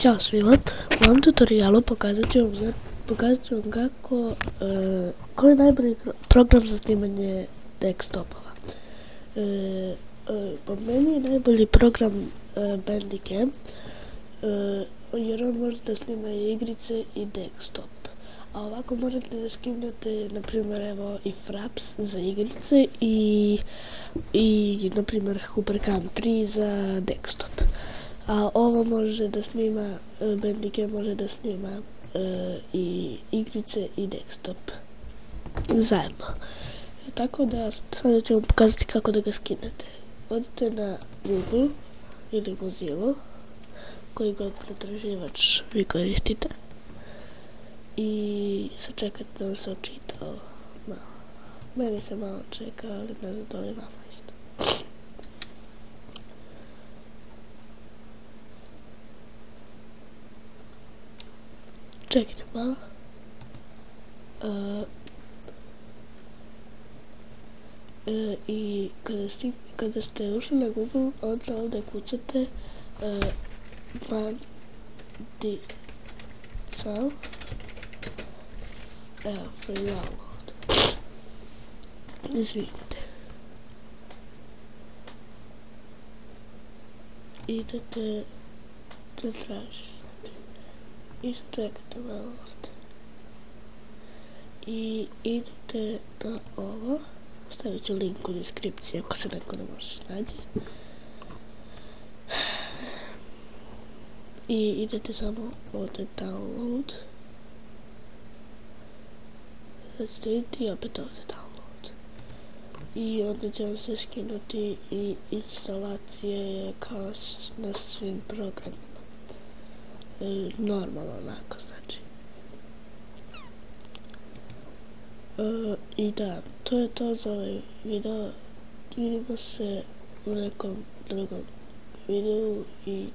Ćao svima, u ovom tutorialu pokazat ću vam koji je najbolji program za snimanje desktopova. Po meni je najbolji program Bandicam, jer on može da snima i igrice i desktop. A ovako možete da skinete, na primjer, evo i Fraps za igrice i na primjer HuperCam 3 za desktop. A ovo može da snima, Bandicam može da snima i igrice i desktop zajedno. Tako da sada ću vam pokazati kako da ga skinete. Odite na Google ili Mozilla, koji god pretraživač vi koristite, i sačekajte da vam se očita ovo malo. Meni se malo čeka, ali ne znam da li vama isto. Čekajte malo. I kada ste ušli na Google, onda ovdje kucate Bandicam free download. Izvinite. Idete pretraži sad. I čekate malo ovdje. I idete na ovo. Stavit ću link u deskripciji ako se neko ne može snaći. I idete samo ovdje download. Sad ćete vidjeti i opet ovdje download. I onda će vam se skinuti i instalacije kao na svim programima. Normalno onako znači. I da, to je to za ovaj video. Vidimo se u nekom drugom videu i